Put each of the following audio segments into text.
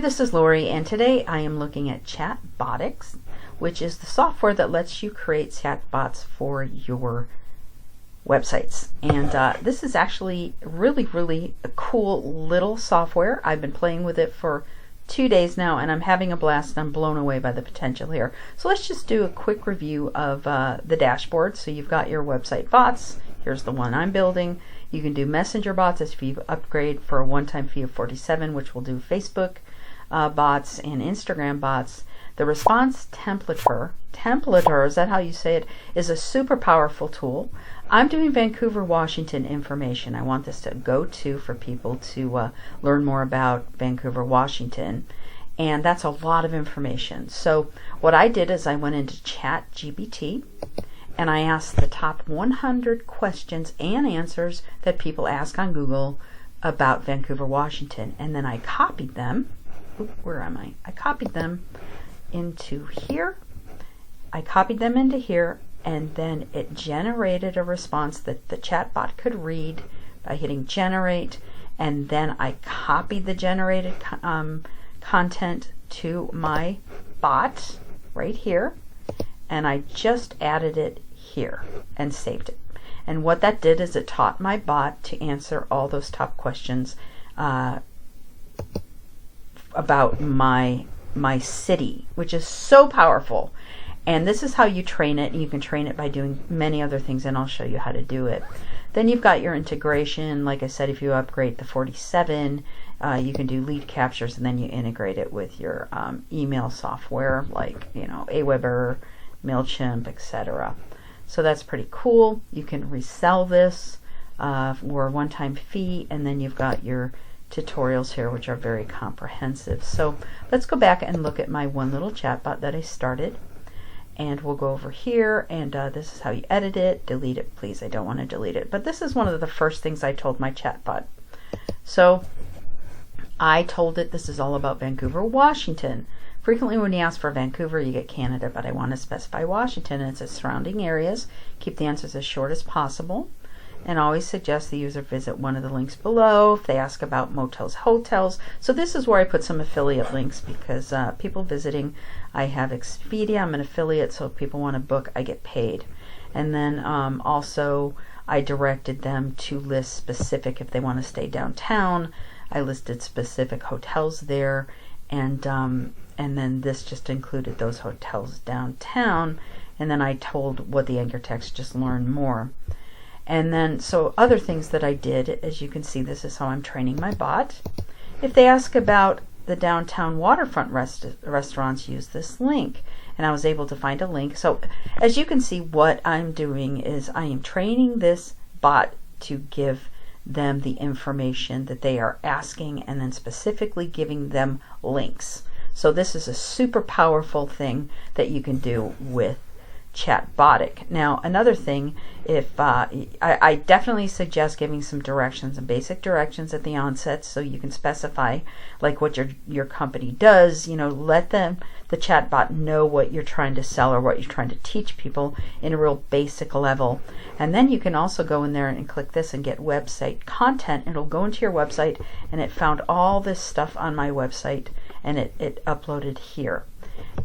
This is Lori, and today I am looking at Chatbotics, which is the software that lets you create chatbots for your websites. And this is actually really a cool little software. I've been playing with it for 2 days now, and I'm having a blast. I'm blown away by the potential here. So let's just do a quick review of the dashboard. So you've got your website bots. Here's the one I'm building. You can do messenger bots if you upgrade for a one-time fee of $47, which will do Facebook bots and Instagram bots. The response templater, is that how you say it, is a super powerful tool. I'm doing Vancouver, Washington information. I want this to go to for people to learn more about Vancouver, Washington. And that's a lot of information. So what I did is I went into ChatGPT and I asked the top 100 questions and answers that people ask on Google about Vancouver, Washington. And then I copied them. Where am I? I copied them into here. And then it generated a response that the chatbot could read by hitting generate. And then I copied the generated content to my bot right here. And I just added it here and saved it. And what that did is it taught my bot to answer all those top questions about my city, which is so powerful. And this is how you train it. You can train it by doing many other things, and I'll show you how to do it. Then you've got your integration. Like I said, if you upgrade the 47, you can do lead captures, and then you integrate it with your email software like Aweber, MailChimp, etc. So that's pretty cool. You can resell this for a one-time fee, and then you've got your tutorials here, which are very comprehensive. So let's go back and look at my one little chatbot that I started, and we'll go over here, and this is how you edit it. Delete it, please. I don't want to delete it, but this is one of the first things I told my chatbot. So I told it this is all about Vancouver, Washington. Frequently when you ask for Vancouver, you get Canada, but I want to specify Washington and its surrounding areas. Keep the answers as short as possible. And always suggest the user visit one of the links below if they ask about motels, hotels. So this is where I put some affiliate links because people visiting, I have Expedia, I'm an affiliate, so if people want to book, I get paid. And then also I directed them to list specific, if they want to stay downtown, I listed specific hotels there, and then this just included those hotels downtown, and then I told what the anchor text, just learn more. And then, so other things that I did, as you can see, this is how I'm training my bot. If they ask about the downtown waterfront restaurants, use this link. And I was able to find a link. So as you can see, what I'm doing is I am training this bot to give them the information that they are asking, and then specifically giving them links. So this is a super powerful thing that you can do with Chatbotic. Now another thing, if I definitely suggest giving some directions and basic directions at the onset, so you can specify like what your company does. Let the chatbot know what you're trying to sell or what you're trying to teach people in a real basic level. And then you can also go in there and click this and get website content. It'll go into your website, and it found all this stuff on my website, and it uploaded here.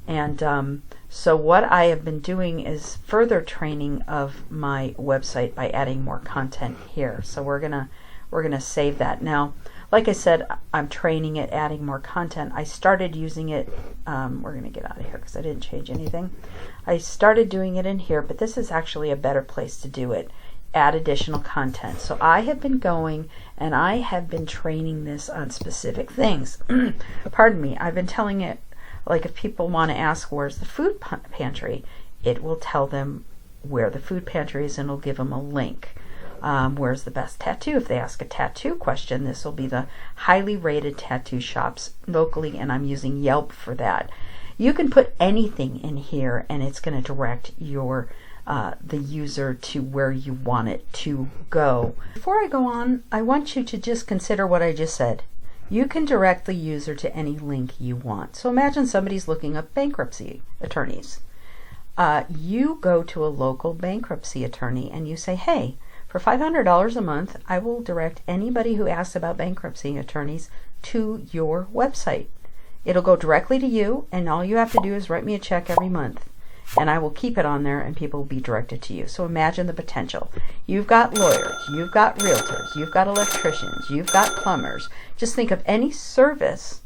And so what I have been doing is further training of my website by adding more content here. So we're gonna save that. Now, like I said, I'm training it, adding more content. I started using it, we're gonna get out of here because I didn't change anything. I started doing it in here, but this is actually a better place to do it. Add additional content. So I have been going and I have been training this on specific things. Pardon me, I've been telling it, like if people want to ask where's the food pantry, it will tell them where the food pantry is, and it'll give them a link. Where's the best tattoo? If they ask a tattoo question, this will be the highly rated tattoo shops locally, and I'm using Yelp for that. You can put anything in here, and it's going to direct your the user to where you want it to go. Before I go on, I want you to just consider what I just said. You can direct the user to any link you want. So imagine somebody's looking up bankruptcy attorneys. You go to a local bankruptcy attorney and you say, hey, for $500 a month, I will direct anybody who asks about bankruptcy attorneys to your website. It'll go directly to you, and all you have to do is write me a check every month, and I will keep it on there, and people will be directed to you. So imagine the potential. You've got lawyers, you've got realtors, you've got electricians, you've got plumbers. Just think of any service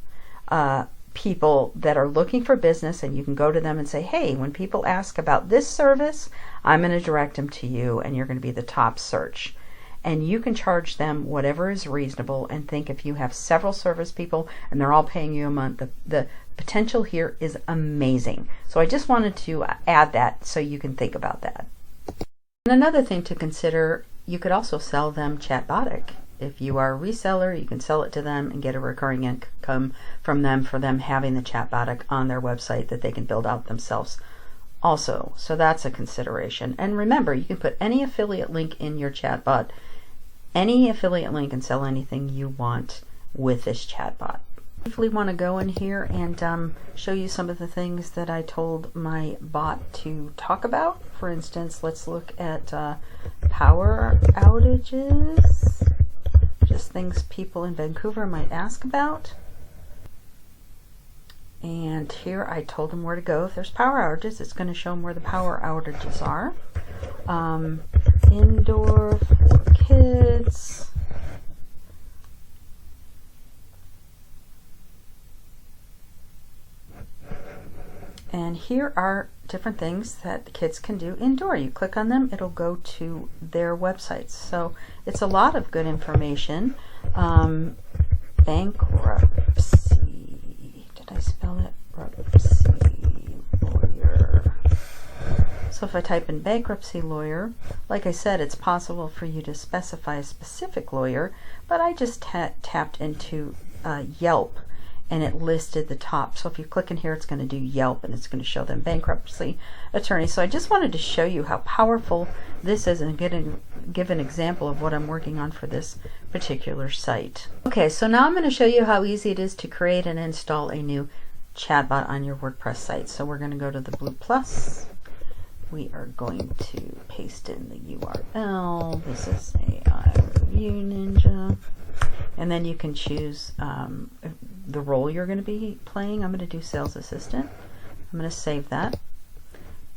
people that are looking for business, and you can go to them and say, hey, when people ask about this service, I'm going to direct them to you, and you're going to be the top search. And you can charge them whatever is reasonable, and think if you have several service people and they're all paying you a month, the potential here is amazing. So I just wanted to add that so you can think about that. And another thing to consider, you could also sell them Chatbotic. If you are a reseller, you can sell it to them and get a recurring income from them for them having the Chatbotic on their website that they can build out themselves also. So that's a consideration. And remember, you can put any affiliate link in your Chatbot, any affiliate link, and sell anything you want with this Chatbot. I briefly want to go in here and show you some of the things that I told my bot to talk about. For instance, let's look at power outages. Just things people in Vancouver might ask about. And here I told them where to go. If there's power outages, it's going to show them where the power outages are. Indoor for kids. And here are different things that the kids can do indoor. You click on them, it'll go to their websites. So it's a lot of good information. Bankruptcy. Did I spell it? Bankruptcy lawyer. So if I type in bankruptcy lawyer, like I said, it's possible for you to specify a specific lawyer, but I just tapped into Yelp, and it listed the top. So if you click in here, it's going to do Yelp, and it's going to show them bankruptcy attorney. So I just wanted to show you how powerful this is and give an example of what I'm working on for this particular site. Okay, so now I'm going to show you how easy it is to create and install a new Chatbot on your WordPress site. So we're going to go to the blue plus. We are going to paste in the URL. This is AI Review Ninja. And then you can choose the role you're going to be playing. I'm going to do sales assistant. I'm going to save that.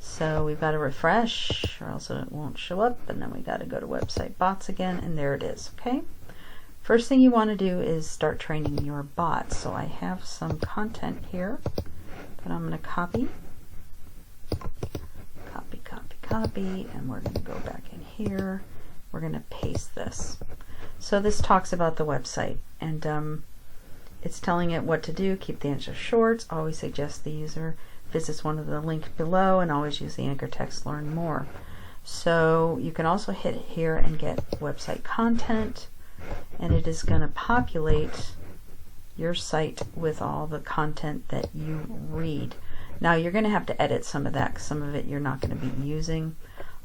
So we've got to refresh, or else it won't show up. And then we got to go to website bots again, and there it is. Okay. First thing you want to do is start training your bot. So I have some content here that I'm going to copy, and we're going to go back in here. We're going to paste this. So this talks about the website, and it's telling it what to do. Keep the answers short. Always suggest the user visits one of the links below, and always use the anchor text, learn more. So you can also hit here and get website content, and it is going to populate your site with all the content that you read. Now you're going to have to edit some of that, because some of it you're not going to be using.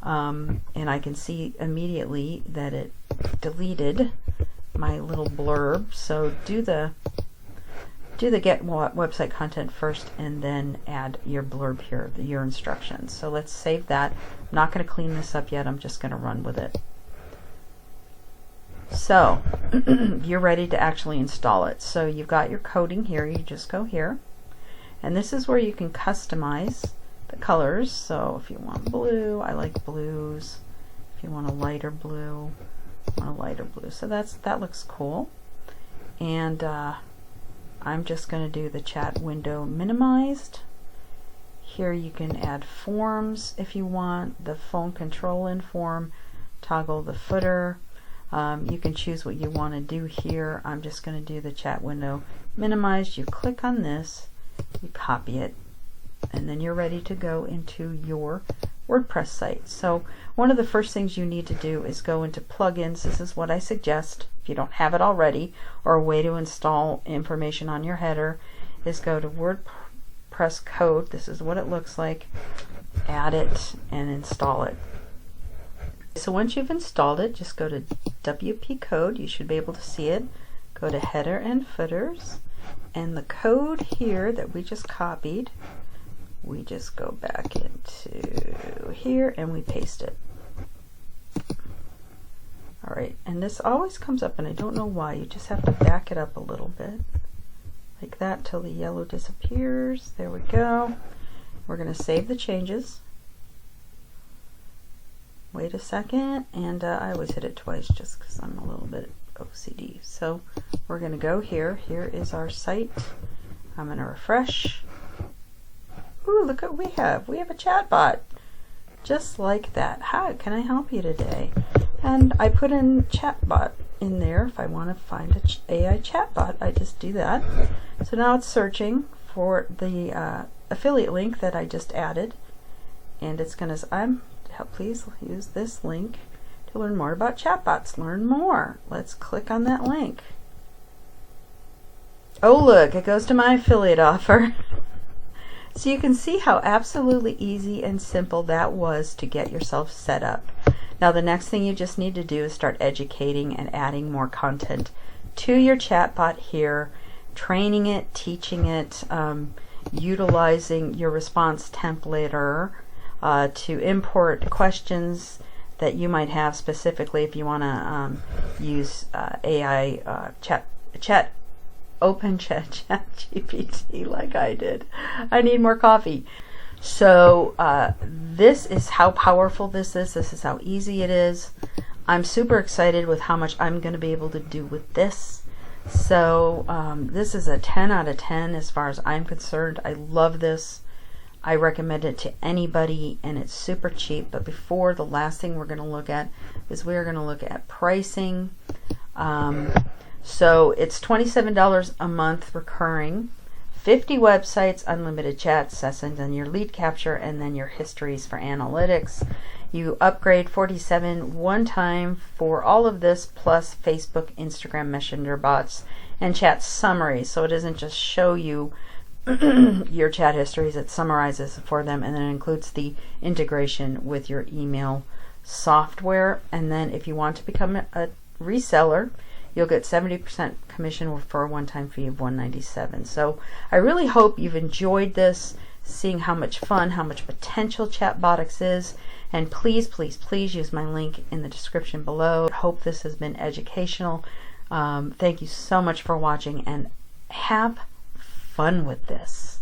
And I can see immediately that it deleted my little blurb. So do the get website content first, and then add your blurb here, your instructions. So let's save that. I'm not going to clean this up yet. I'm just going to run with it. So you're ready to actually install it. So you've got your coding here. You just go here, and this is where you can customize the colors. So if you want blue, I like blues. If you want a lighter blue, I want a lighter blue. So that looks cool. And I'm just going to do the chat window minimized. Here you can add forms if you want, the phone control in form, toggle the footer. You can choose what you want to do here. I'm just going to do the chat window minimized. You click on this, you copy it, and then you're ready to go into your WordPress site. So one of the first things you need to do is go into plugins. This is what I suggest if you don't have it already, or a way to install information on your header is go to WordPress code. This is what it looks like. Add it and install it. So once you've installed it, just go to WP code. You should be able to see it. Go to header and footers, and the code here that we just copied, we just go back into here and we paste it. Alright, and this always comes up, and I don't know why. You just have to back it up a little bit, like that till the yellow disappears. There we go. We're going to save the changes. Wait a second, and I always hit it twice just because I'm a little bit OCD. So we're going to go here. Here is our site. I'm going to refresh. Ooh, look what we have. We have a chatbot. Just like that. How can I help you today? And I put in chatbot in there. If I want to find an AI chatbot, I just do that. So now it's searching for the affiliate link that I just added. And it's going to, please use this link to learn more about chatbots. Learn more. Let's click on that link. Oh, look, it goes to my affiliate offer. So you can see how absolutely easy and simple that was to get yourself set up. Now the next thing you just need to do is start educating and adding more content to your chatbot here, training it, teaching it, utilizing your response templater to import questions that you might have specifically if you want to use AI open ChatGPT like I did. I need more coffee. So this is how powerful this is. This is how easy it is. I'm super excited with how much I'm going to be able to do with this. So this is a 10 out of 10 as far as I'm concerned. I love this. I recommend it to anybody, and it's super cheap. But before, the last thing we're going to look at is we're going to look at pricing. So it's $27 a month recurring, 50 websites, unlimited chat sessions, and your lead capture, and then your histories for analytics. You upgrade $47 one time for all of this, plus Facebook, Instagram, Messenger bots, and chat summaries. So it doesn't just show you your chat histories, it summarizes for them, and then it includes the integration with your email software. And then if you want to become a reseller, you'll get 70% commission for a one-time fee of $197. So I really hope you've enjoyed this, seeing how much fun, how much potential Chatbotics is. And please, please, please use my link in the description below. I hope this has been educational. Thank you so much for watching, and have fun with this.